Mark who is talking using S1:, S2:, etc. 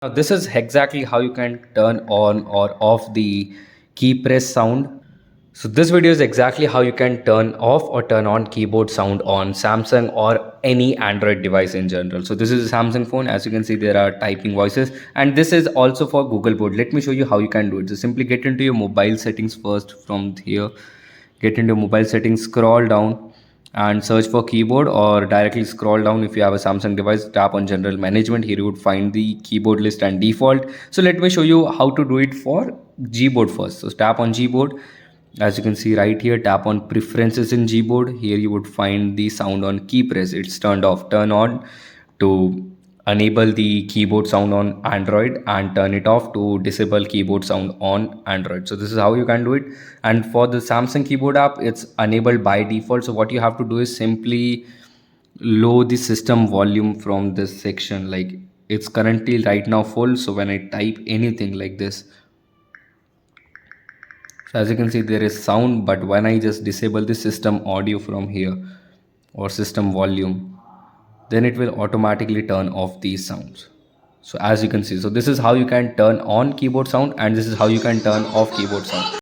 S1: Now this is exactly how you can turn on or off the key press sound. So this video is exactly how you can turn off or turn on keyboard sound on Samsung or any Android device in general. So this is a Samsung phone. As you can see, there are typing voices, and this is also for Google Board. Let me show you how you can do it. So simply get into your mobile settings first from here. Get into mobile settings, scroll down and search for keyboard, or directly scroll down. If you have a Samsung device, tap on general management. Here you would find the keyboard list and default. So let me show you how to do it for Gboard first. So tap on Gboard. As you can see right here, tap on preferences in Gboard. Here you would find the sound on key press. It's turned off. Turn on to enable the keyboard sound on Android, and turn it off to disable keyboard sound on Android. So this is how you can do it. And for the Samsung keyboard app, it's enabled by default. So what you have to do is simply lower the system volume from this section. Like, it's currently right now full. So when I type anything like this, so as you can see, there is sound, but when I just disable the system audio from here or system volume, then it will automatically turn off these sounds. So as you can see, so this is how you can turn on keyboard sound, and this is how you can turn off keyboard sound.